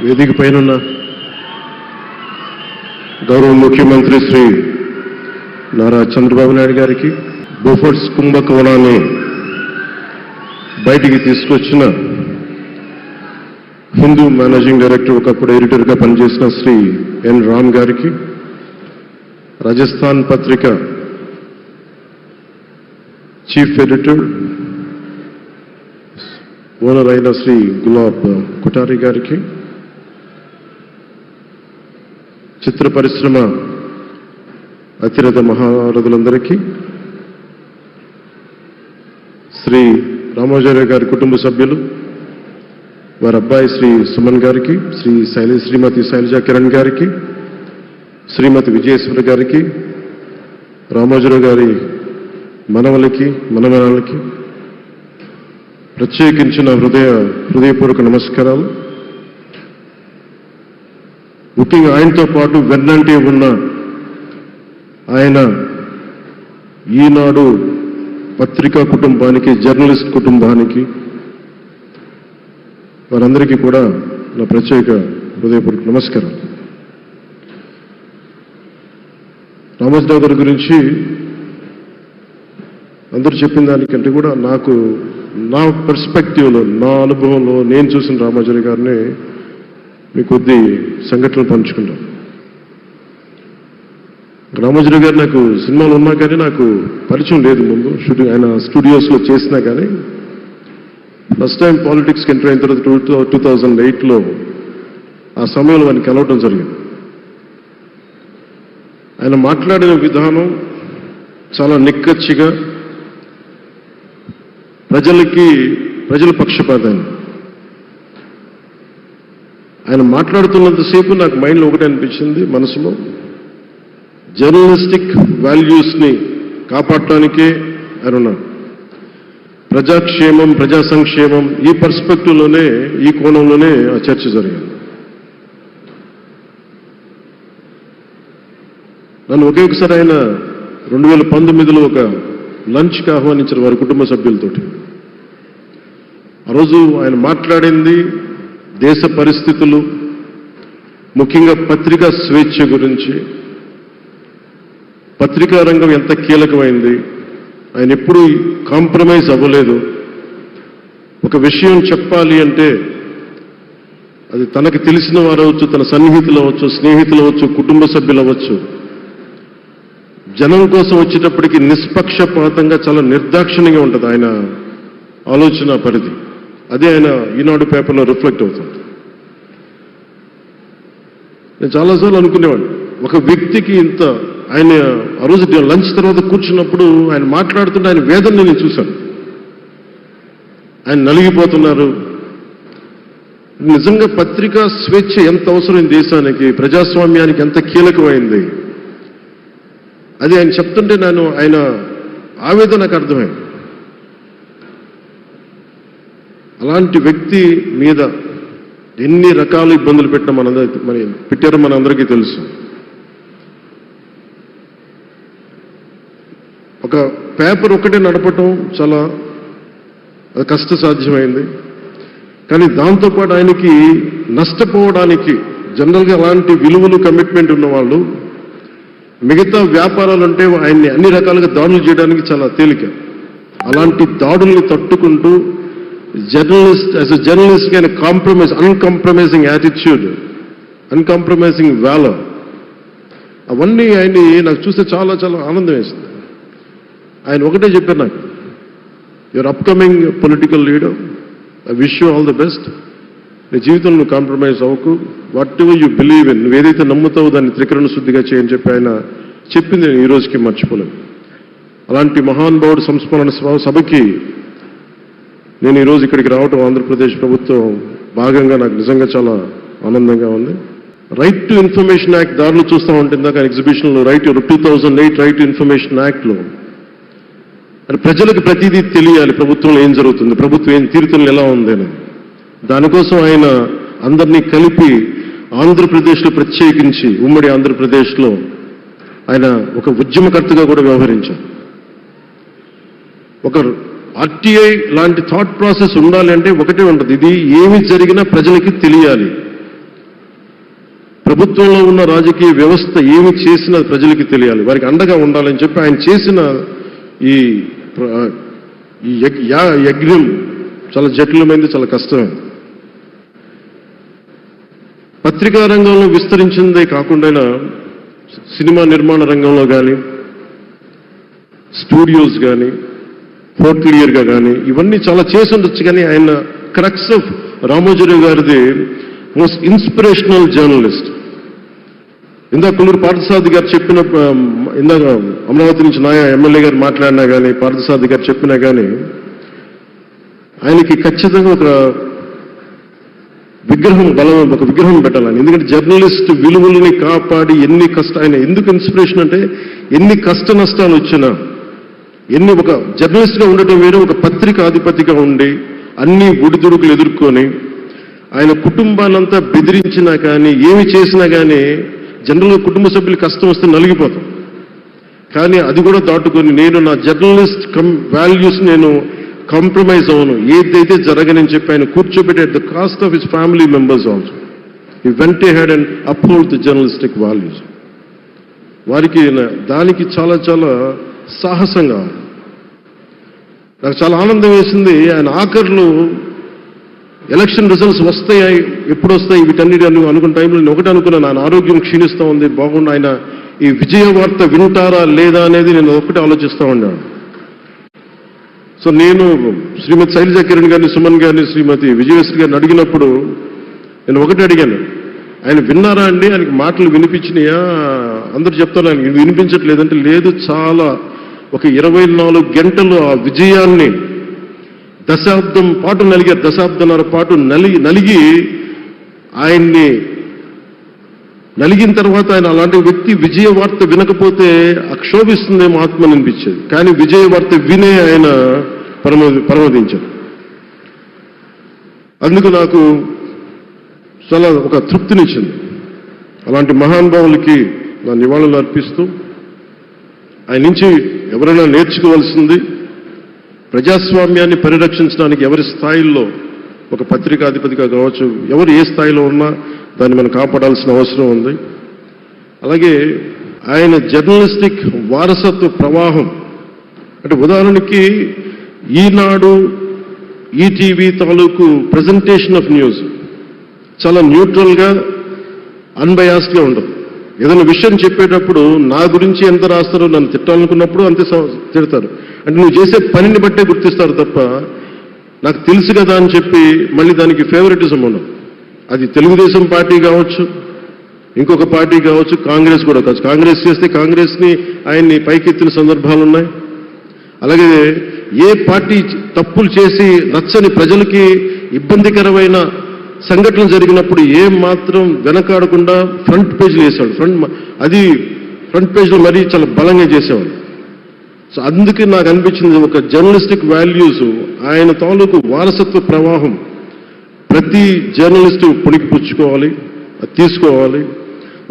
వేదిక పైన గౌరవ ముఖ్యమంత్రి శ్రీ నారా చంద్రబాబు నాయుడు గారికి, బోఫర్స్ కుంభకోణాన్ని బయటికి తీసుకొచ్చిన హిందూ మేనేజింగ్ డైరెక్టర్, ఒకప్పుడు ఎడిటర్గా పనిచేసిన శ్రీ ఎన్ రామ్ గారికి, రాజస్థాన్ పత్రిక చీఫ్ ఎడిటర్ ఓనర్ అయిన శ్రీ గులాబ్ కుటారి గారికి, చిత్ర పరిశ్రమ అతిరథ మహారథులందరికీ, శ్రీ రామోజీరావు గారి కుటుంబ సభ్యులు, వారి అబ్బాయి శ్రీ సుమన్ గారికి, శ్రీమతి శైలజా కిరణ్ గారికి, శ్రీమతి విజయేశ్వరి గారికి, రామోజీరావు గారి మనవలకి మనమనాలకి ప్రత్యేకించిన హృదయపూర్వక నమస్కారాలు. ముఖ్యంగా ఆయనతో పాటు వెన్నంటే ఉన్న ఆయన ఈనాడు పత్రికా కుటుంబానికి, జర్నలిస్ట్ కుటుంబానికి, వారందరికీ కూడా నా ప్రత్యేక హృదయపూర్వక నమస్కారం. రామోజీరావు గారి గురించి అందరూ చెప్పిన దానికంటే కూడా నాకు నా పర్స్పెక్టివ్లో, నా అనుభవంలో నేను చూసిన రామోజీరావు గారిని మీ కొద్ది సంఘటనలు పంచుకుంటాను. రామోజీరావు గారు నాకు సినిమాలు ఉన్నా కానీ నాకు పరిచయం లేదు. ముందు షూటింగ్ ఆయన స్టూడియోస్లో చేసినా కానీ ఫస్ట్ టైం పాలిటిక్స్కి ఎంటర్ అయిన తర్వాత 2008లో ఆ సమయంలో ఆయనకి కలవటం జరిగింది. ఆయన మాట్లాడిన విధానం చాలా నిక్కచ్చిగా, ప్రజల పక్షపాతాన్ని. ఆయన మాట్లాడుతున్నంతసేపు నాకు మైండ్లో ఒకటే అనిపించింది, మనసులో జర్నలిస్టిక్ వాల్యూస్ని కాపాడటానికే ఆయన ఉన్నాడు. ప్రజాక్షేమం, ప్రజా సంక్షేమం, ఈ పర్స్పెక్టివ్లోనే, ఈ కోణంలోనే ఆ చర్చ జరిగింది. నన్ను ఒకేసారి ఆయన 2019లో ఒక లంచ్కి ఆహ్వానించారు వారి కుటుంబ సభ్యులతోటి. ఆ రోజు ఆయన మాట్లాడింది దేశ పరిస్థితులు, ముఖ్యంగా పత్రికా స్వేచ్ఛ గురించి, పత్రికా రంగం ఎంత కీలకమైంది. ఆయన ఎప్పుడూ కాంప్రమైజ్ అవ్వలేదు. ఒక విషయం చెప్పాలి అంటే అది తనకు తెలిసిన వారు అవ్వచ్చు, తన సన్నిహితులు అవ్వచ్చు, స్నేహితులు అవ్వచ్చు, కుటుంబ సభ్యులు అవ్వచ్చు, జనం కోసం వచ్చేటప్పటికి నిష్పక్షపాతంగా, చాలా నిర్దాక్షిణ్యంగా ఉంటుంది ఆయన ఆలోచన పరిధి. అదే ఆయన ఈనాడు పేపర్లో రిఫ్లెక్ట్ అవుతుంది. నేను చాలాసార్లు అనుకునేవాడిని, ఒక వ్యక్తికి ఇంత, ఆయన ఆ రోజు లంచ్ తర్వాత కూర్చున్నప్పుడు ఆయన మాట్లాడుతుంటే ఆయన వేదన నేను చూశాను. ఆయన నలిగిపోతున్నారు. నిజంగా పత్రికా స్వేచ్ఛ ఎంత అవసరం దేశానికి, ప్రజాస్వామ్యానికి ఎంత కీలకమైంది, అది ఆయన చెప్తుంటే ఆయన ఆవేదన నాకు అర్థమైంది. అలాంటి వ్యక్తి మీద ఎన్ని రకాల ఇబ్బందులు పెట్టారో మనందరికీ తెలుసు. ఒక పేపర్ ఒకటే నడపటం చాలా కష్టసాధ్యమైంది. కానీ దాంతోపాటు ఆయనకి నష్టపోవడానికి, జనరల్గా అలాంటి విలువలు, కమిట్మెంట్ ఉన్నవాళ్ళు మిగతా వ్యాపారాలుంటే ఆయన్ని అన్ని రకాలుగా దాడులు చేయడానికి చాలా తేలిక. అలాంటి దాడుల్ని తట్టుకుంటూ యాజ్ ఎ జర్నలిస్ట్ ఆయన అన్కాంప్రమైజింగ్ యాటిట్యూడ్, అన్కాంప్రమైజింగ్ వాలర్, అవన్నీ ఆయన్ని నాకు చూస్తే చాలా చాలా ఆనందం వేసింది. ఆయన ఒకటే చెప్పారు నాకు, your upcoming political leader, I wish you all the best. నీ జీవితంలో నువ్వు కాంప్రమైజ్ అవ్వకు, what ever you believe in, నువ్వు ఏదైతే నమ్ముతావో దాన్ని త్రికరణ శుద్ధిగా చేయని చెప్పి ఆయన చెప్పింది నేను ఈ రోజుకి మర్చిపోలేను. అలాంటి మహానుభావుడు సంస్మరణ సభకి నేను ఈరోజు ఇక్కడికి రావటం ఆంధ్రప్రదేశ్ ప్రభుత్వం భాగంగా నాకు నిజంగా చాలా ఆనందంగా ఉంది. రైట్ టు ఇన్ఫర్మేషన్ యాక్ట్ దారిలో చూస్తూ ఉంటుంది. దాకా ఎగ్జిబిషన్లో 2008 రైట్ టు ఇన్ఫర్మేషన్ యాక్ట్లో ప్రజలకు ప్రతిదీ తెలియాలి, ప్రభుత్వంలో ఏం జరుగుతుంది, ప్రభుత్వం ఏం తీరుతులు ఎలా ఉంది అని. దానికోసం ఆయన అందరినీ కలిపి ఆంధ్రప్రదేశ్లో, ప్రత్యేకించి ఉమ్మడి ఆంధ్రప్రదేశ్లో ఆయన ఒక ఉద్యమకర్తగా కూడా వ్యవహరించారు. ఒక ఆర్టీఐ లాంటి థాట్ ప్రాసెస్ ఉండాలి అంటే ఒకటే ఉంటుంది, ఇది ఏమి జరిగినా ప్రజలకి తెలియాలి, ప్రభుత్వంలో ఉన్న రాజకీయ వ్యవస్థ ఏమి చేసినా ప్రజలకి తెలియాలి, వారికి అండగా ఉండాలని చెప్పి ఆయన చేసిన ఈ యజ్ఞం చాలా జటిలమైంది, చాలా కష్టమైంది. పత్రికా రంగంలో విస్తరించిందే కాకుండా సినిమా నిర్మాణ రంగంలో కానీ, స్టూడియోస్ కానీ, హోటలియర్గా కానీ ఇవన్నీ చాలా చేసి ఉండొచ్చు. కానీ ఆయన క్రక్స్ ఆఫ్ రామోజీరావు గారిది మోస్ట్ ఇన్స్పిరేషనల్ జర్నలిస్ట్. ఇందాక కొల్లూరు పార్థసారథి గారు చెప్పిన, ఇందాక అమరావతి నుంచి నాయ ఎమ్మెల్యే గారు మాట్లాడినా కానీ, పార్థసారథి గారు చెప్పినా కానీ ఆయనకి ఖచ్చితంగా ఒక విగ్రహం పెట్టాలని. ఎందుకంటే జర్నలిస్ట్ విలువల్ని కాపాడి ఆయన ఎందుకు ఇన్స్పిరేషన్ అంటే ఎన్ని కష్ట నష్టాలు వచ్చినా, ఒక జర్నలిస్ట్గా ఉండటం వేరే, ఒక పత్రికాధిపతిగా ఉండి అన్ని ఒడిదుడుకులు ఎదుర్కొని ఆయన కుటుంబాన్నంతా బెదిరించినా కానీ, ఏమి చేసినా కానీ జనరల్గా కుటుంబ సభ్యులు కష్టం వస్తే నలిగిపోతాం. కానీ అది కూడా దాటుకొని నేను నా జర్నలిస్ట్ వాల్యూస్ నేను కాంప్రమైజ్ అవ్వను, ఏదైతే జరగనని చెప్పి ఆయన కూర్చోబెట్టి at the cost of his family members also he vent ahead and uphold the journalistic values. వారికి దానికి చాలా చాలా సాహసంగా నాకు చాలా ఆనందం వేసింది. ఆయన ఆఖర్లు ఎలక్షన్ రిజల్ట్స్ వస్తాయి, ఎప్పుడు వస్తాయి వీటన్నిటి అనుకున్న టైంలో నేను ఒకటి అనుకున్నాను, ఆయన ఆరోగ్యం క్షీణిస్తూ ఉంది, బాగుండు, ఆయన ఈ విజయ వార్త వింటారా లేదా అనేది నేను ఒకటి ఆలోచిస్తూ ఉన్నాను. సో నేను శ్రీమతి శైలజా కిరణ్ గారిని, సుమన్ గారిని, శ్రీమతి విజయశ్రీ గారిని అడిగినప్పుడు నేను ఒకటి అడిగాను, ఆయన విన్నారా అండి, ఆయనకి మాటలు వినిపించినాయా? అందరూ చెప్తారు ఆయన వినిపించట్లేదంటే, లేదు, చాలా ఒక 24 గంటలు ఆ విజయాన్ని దశాబ్దం పాటు నలిగారు, దశాబ్దన్నర పాటు నలిగి ఆయన్ని నలిగిన తర్వాత ఆయన అలాంటి వ్యక్తి విజయ వార్త వినకపోతే అక్షోభిస్తుందేమో ఆత్మని అనిపించేది. కానీ విజయ వార్త వినే ఆయన పరమదించారు. అందుకు నాకు చాలా ఒక తృప్తినిచ్చింది. అలాంటి మహానుభావులకి నా నివాళులు అర్పిస్తూ ఆయన నుంచి ఎవరైనా నేర్చుకోవాల్సింది, ప్రజాస్వామ్యాన్ని పరిరక్షించడానికి ఎవరి స్థాయిల్లో, ఒక పత్రికాధిపతిగా కావచ్చు, ఎవరు ఏ స్థాయిలో ఉన్నా దాన్ని మనం కాపాడాల్సిన అవసరం ఉంది. అలాగే ఆయన జర్నలిస్టిక్ వారసత్వ ప్రవాహం అంటే ఉదాహరణకి ఈనాడు, ఈటీవీ తాలూకు ప్రజెంటేషన్ ఆఫ్ న్యూస్ చాలా న్యూట్రల్గా, అన్బయాస్డ్గా ఉండదు. ఏదైనా విషయం చెప్పేటప్పుడు నా గురించి ఎంత రాస్తారో, నన్ను తిట్టాలనుకున్నప్పుడు అంతే తిడతారు. అంటే నువ్వు చేసే పనిని బట్టే గుర్తిస్తారు తప్ప నాకు తెలుసు కదా అని చెప్పి మళ్ళీ దానికి ఫేవరెటిజం ఉండదు. అది తెలుగుదేశం పార్టీ కావచ్చు, ఇంకొక పార్టీ కావచ్చు, కాంగ్రెస్ కూడా కావచ్చు. కాంగ్రెస్ చేస్తే కాంగ్రెస్ని ఆయన్ని పైకెత్తిన సందర్భాలు ఉన్నాయి. అలాగే ఏ పార్టీ తప్పులు చేసి నచ్చని, ప్రజలకి ఇబ్బందికరమైన సంఘటనలు జరిగినప్పుడు ఏం మాత్రం వెనకాడకుండా ఫ్రంట్ పేజీలు వేసాడు. ఫ్రంట్ పేజ్లో మరీ చాలా బలంగా చేసేవాడు. సో అందుకే నాకు అనిపించింది, ఒక జర్నలిస్టిక్ వాల్యూస్, ఆయన తాలూకు వారసత్వ ప్రవాహం ప్రతి జర్నలిస్టు పుణికి పుచ్చుకోవాలి, అది తీసుకోవాలి.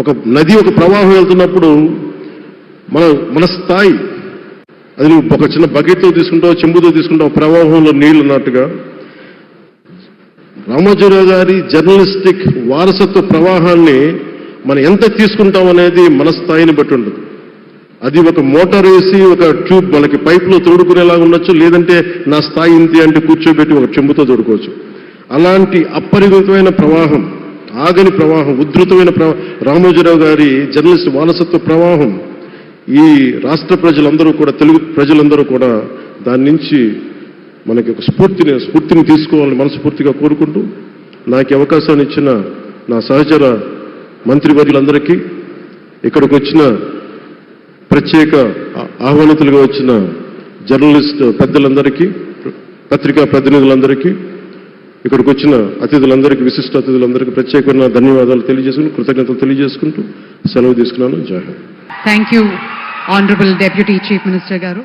ఒక నది, ఒక ప్రవాహం వెళ్తున్నప్పుడు మన స్థాయి, అది నువ్వు ఒక చిన్న బకెట్తో తీసుకుంటావు, చెంబుతో తీసుకుంటావు, ప్రవాహంలో నీళ్ళు ఉన్నట్టుగా రామోజీరావు గారి జర్నలిస్టిక్ వారసత్వ ప్రవాహాన్ని మనం ఎంత తీసుకుంటాం అనేది మన స్థాయిని బట్టి ఉంటుంది. అది ఒక మోటార్ వేసి ఒక ట్యూబ్ మనకి పైప్లో తోడుకునేలాగా ఉండొచ్చు, లేదంటే నా స్థాయి ఇంతే అంటే కూర్చోబెట్టి ఒక చెంబుతో తోడుకోవచ్చు. అలాంటి అపరిమితమైన ప్రవాహం, ఆగని ప్రవాహం, ఉధృతమైన రామోజీరావు గారి జర్నలిస్ట్ వారసత్వ ప్రవాహం ఈ రాష్ట్ర ప్రజలందరూ కూడా, తెలుగు ప్రజలందరూ కూడా దాని నుంచి మనకి ఒక స్ఫూర్తిని తీసుకోవాలని మనస్ఫూర్తిగా కోరుకుంటూ, నాకు అవకాశాన్ని ఇచ్చిన నా సహచర మంత్రివర్యులందరికీ, ఇక్కడికి వచ్చిన ప్రత్యేక ఆహ్వానితులుగా వచ్చిన జర్నలిస్ట్ పెద్దలందరికీ, పత్రికా ప్రతినిధులందరికీ, ఇక్కడికి వచ్చిన అతిథులందరికీ, విశిష్ట అతిథులందరికీ ప్రత్యేకమైన ధన్యవాదాలు తెలియజేసుకుని, కృతజ్ఞతలు తెలియజేసుకుంటూ సెలవు తీసుకున్నాను. జై Hind. Thank you honourable deputy chief minister గారు.